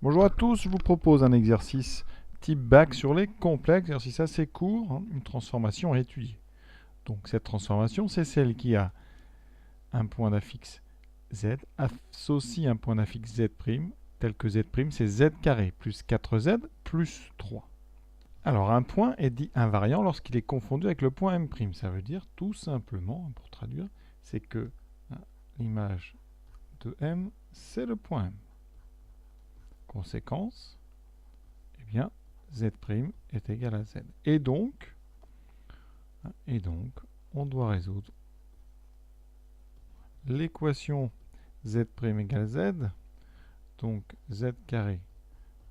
Bonjour à tous, je vous propose un exercice type bac sur les complexes, exercice assez court, hein, une transformation à étudier. Donc cette transformation, c'est celle qui a un point d'affixe z, associe un point d'affixe z', tel que z', c'est z carré plus 4z plus 3. Alors un point est dit invariant lorsqu'il est confondu avec le point m'. Ça veut dire tout simplement, pour traduire, c'est que l'image de m, c'est le point m. Conséquence, eh bien, z' est égal à z. Et donc, on doit résoudre l'équation z' égale z, donc z carré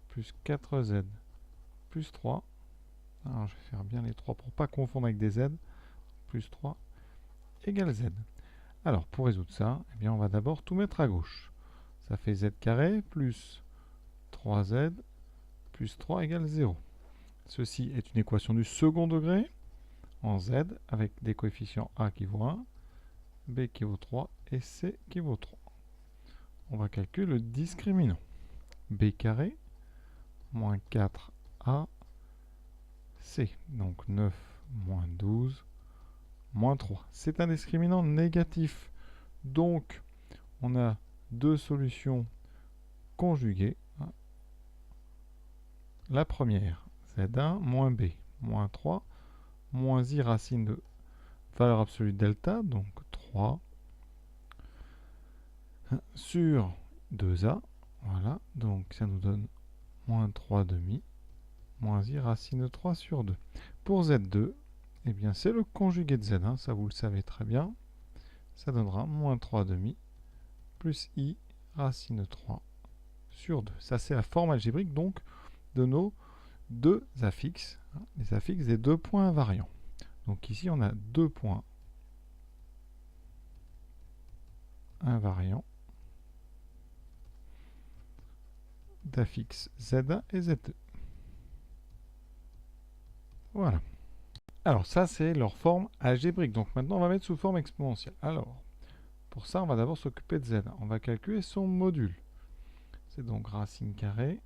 plus 4z plus 3. Alors, je vais faire bien les 3 pour ne pas confondre avec des z, plus 3 égale z. Alors, pour résoudre ça, eh bien, on va d'abord tout mettre à gauche. Ça fait z carré plus 3z plus 3 égale 0. Ceci est une équation du second degré en z avec des coefficients a qui vaut 1, b qui vaut 3 et c qui vaut 3. On va calculer le discriminant. B carré moins 4ac, donc 9 moins 12 moins 3. C'est un discriminant négatif. Donc, on a deux solutions conjuguées. La première, z1 moins b moins 3 moins i racine de valeur absolue delta, donc 3 sur 2a. Voilà, donc ça nous donne moins 3 demi moins i racine de 3 sur 2. Pour z2, eh bien c'est le conjugué de z1, ça vous le savez très bien. Ça donnera moins 3 demi plus i racine de 3 sur 2. Ça c'est la forme algébrique donc de nos deux affixes, les affixes des deux points invariants. Donc ici on a deux points invariants d'affixes z1 et z2. Voilà. Alors ça c'est leur forme algébrique. Donc maintenant on va mettre sous forme exponentielle. Alors pour ça on va d'abord s'occuper de z1. On va calculer son module. C'est donc racine carrée.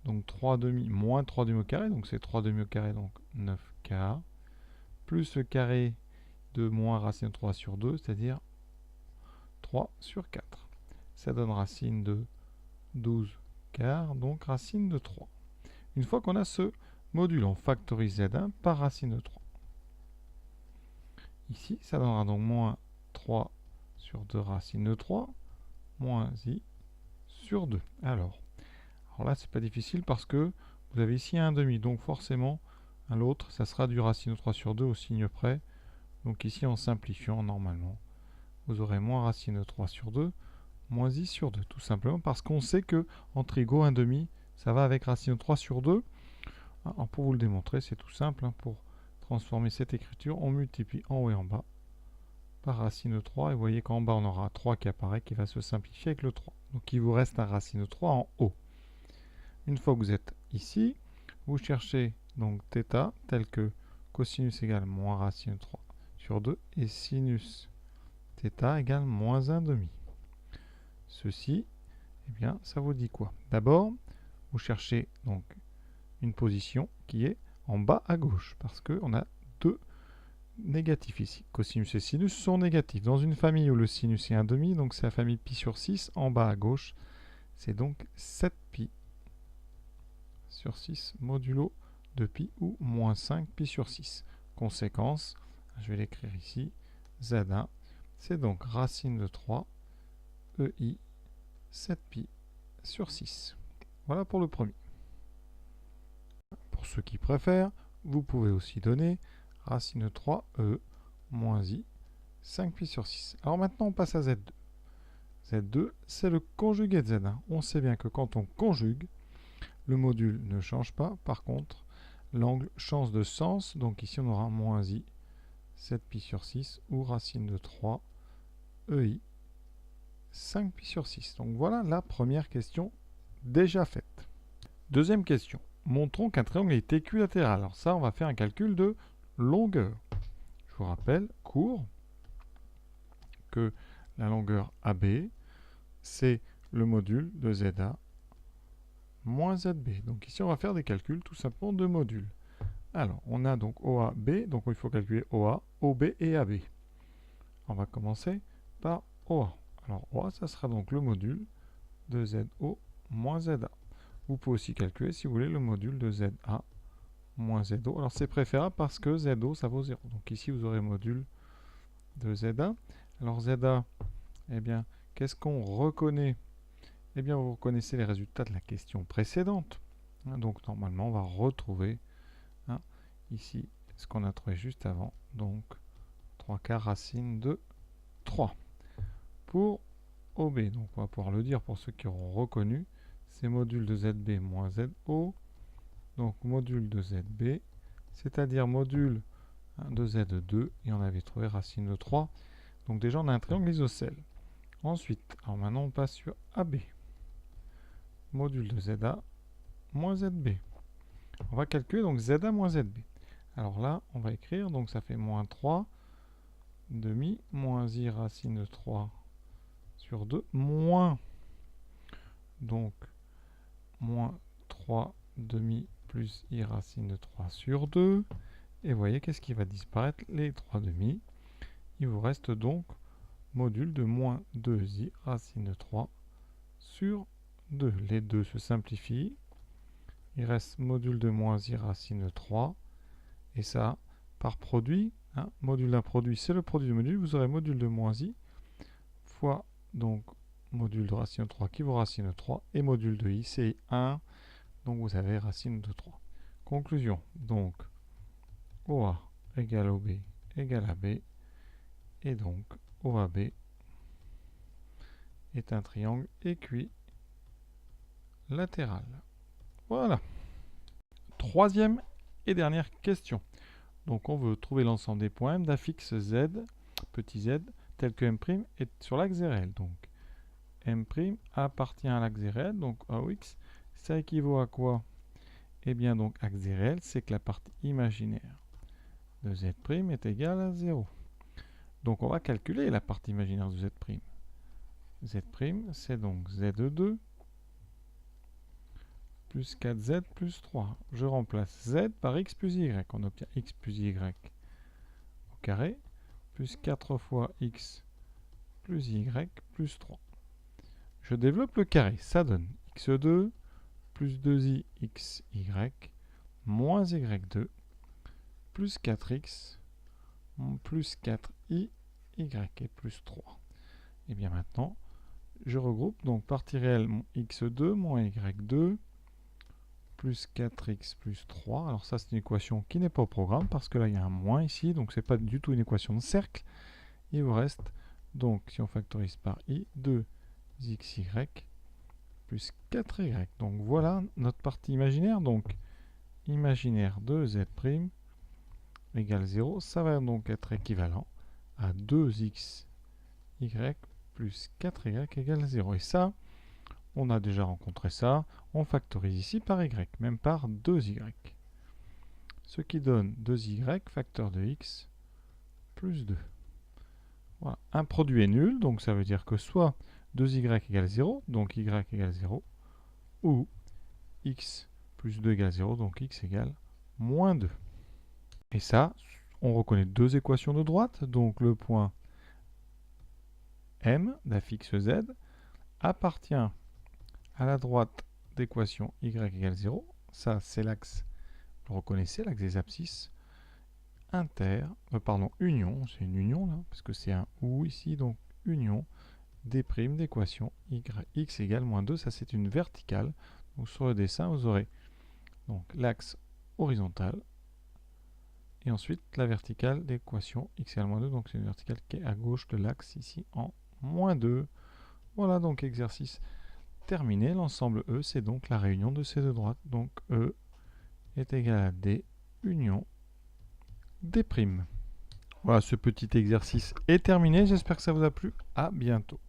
Donc 3 demi moins 3 demi au carré. Donc c'est 3 demi au carré, donc 9k. Plus le carré de moins racine de 3 sur 2, c'est-à-dire 3 sur 4. Ça donne racine de 12 quarts, donc racine de 3. Une fois qu'on a ce module, on factorise z1 par racine de 3. Ici, ça donnera donc moins 3 sur 2 racine de 3, moins i sur 2. Alors là, c'est pas difficile parce que vous avez ici un demi, donc forcément, à l'autre, ça sera du racine de 3 sur 2 au signe près. Donc ici, en simplifiant, normalement, vous aurez moins racine de 3 sur 2, moins i sur 2, tout simplement parce qu'on sait que en trigo, un demi, ça va avec racine de 3 sur 2. Alors pour vous le démontrer, c'est tout simple. Pour transformer cette écriture, on multiplie en haut et en bas par racine de 3. Et vous voyez qu'en bas, on aura 3 qui apparaît, qui va se simplifier avec le 3. Donc il vous reste un racine de 3 en haut. Une fois que vous êtes ici, vous cherchez donc θ tel que cosinus égale moins racine de 3 sur 2 et sinus θ égale moins 1 demi. Ceci, eh bien, ça vous dit quoi? D'abord, vous cherchez donc une position qui est en bas à gauche, parce qu'on a deux négatifs ici. Cosinus et sinus sont négatifs. Dans une famille où le sinus est 1 demi, donc c'est la famille pi sur 6, en bas à gauche, c'est donc 7 pi sur 6 modulo de pi ou moins 5 pi sur 6. Conséquence, je vais l'écrire ici, z1, c'est donc racine de 3 ei 7 pi sur 6. Voilà pour le premier. Pour ceux qui préfèrent, vous pouvez aussi donner racine de 3e moins i 5 pi sur 6. Alors maintenant on passe à z2. Z2, c'est le conjugué de z1. On sait bien que quand on conjugue, le module ne change pas. Par contre, l'angle change de sens. Donc ici, on aura moins i 7 pi sur 6 ou racine de 3 ei 5 pi sur 6. Donc voilà la première question déjà faite. Deuxième question. Montrons qu'un triangle est équilatéral. Alors ça, on va faire un calcul de longueur. Je vous rappelle, court, que la longueur AB, c'est le module de ZA moins ZB. Donc ici, on va faire des calculs tout simplement de modules. Alors, on a donc OA, B, donc il faut calculer OA, OB et AB. On va commencer par OA. Alors, OA, ça sera donc le module de ZO moins ZA. Vous pouvez aussi calculer, si vous voulez, le module de ZA moins ZO. Alors, c'est préférable parce que ZO, ça vaut 0. Donc ici, vous aurez module de ZA. Alors, ZA, eh bien, qu'est-ce qu'on reconnaît? Eh bien, vous reconnaissez les résultats de la question précédente. Donc, normalement, on va retrouver ici ce qu'on a trouvé juste avant. Donc, 3/4 racine de 3. Pour OB, donc on va pouvoir le dire pour ceux qui auront reconnu, c'est module de ZB moins ZO. Donc, module de ZB, c'est-à-dire module de Z2, et on avait trouvé racine de 3. Donc, déjà, on a un triangle isocèle. Ensuite, alors maintenant, on passe sur AB. Module de ZA moins ZB. On va calculer donc ZA moins ZB. Alors là, on va écrire, donc ça fait moins 3 demi moins I racine de 3 sur 2 moins, donc moins 3 demi plus I racine de 3 sur 2. Et vous voyez, qu'est-ce qui va disparaître? Les 3 demi. Il vous reste donc module de moins 2I racine de 3 sur 2. Les 2 se simplifient. Il reste module de moins I racine de 3. Et ça, par produit, module d'un produit, c'est le produit de module. Vous aurez module de moins I fois donc module de racine de 3 qui vaut racine de 3. Et module de I, c'est 1. Donc vous avez racine de 3. Conclusion. Donc, OA égale OB égale AB. Et donc, OAB est un triangle équilatéral. Voilà. Troisième et dernière question. Donc on veut trouver l'ensemble des points M d'un fixe Z, petit z, tel que M' est sur l'axe réel. Donc M' appartient à l'axe réel, donc AOX, ça équivaut à quoi? Eh bien donc axe réel, c'est que la partie imaginaire de Z' est égale à 0. Donc on va calculer la partie imaginaire de Z'. Z', c'est donc Z2 plus 4Z plus 3. Je remplace Z par X plus Y. On obtient X plus Y au carré, plus 4 fois X plus Y plus 3. Je développe le carré. Ça donne X2 plus 2i XY moins Y2 plus 4X plus 4i Y et plus 3. Et bien maintenant, je regroupe donc partie réelle X2 moins Y2 plus 4x plus 3. Alors ça, c'est une équation qui n'est pas au programme parce que là, il y a un moins ici. Donc, ce n'est pas du tout une équation de cercle. Il vous reste, donc, si on factorise par i, 2xy plus 4y. Donc, voilà notre partie imaginaire. Donc, imaginaire de z' égale 0. Ça va donc être équivalent à 2xy plus 4y égale 0. Et ça, on a déjà rencontré ça. On factorise ici par y, même par 2y. Ce qui donne 2y facteur de x plus 2. Voilà. Un produit est nul, donc ça veut dire que soit 2y égale 0, donc y égale 0, ou x plus 2 égale 0, donc x égale moins 2. Et ça, on reconnaît deux équations de droite, donc le point M d'un fixe z appartient à la droite d'équation y égale 0. Ça, c'est l'axe, vous le reconnaissez, l'axe des abscisses. Union, c'est une union là, parce que c'est un ou ici, donc union des primes d'équation x égale moins 2. Ça, c'est une verticale. Donc sur le dessin, vous aurez donc l'axe horizontal et ensuite la verticale d'équation x égale moins 2. Donc c'est une verticale qui est à gauche de l'axe ici en moins 2. Voilà, donc exercice terminé. L'ensemble E, c'est donc la réunion de ces deux droites. Donc E est égal à D union D'. Voilà, ce petit exercice est terminé. J'espère que ça vous a plu. À bientôt.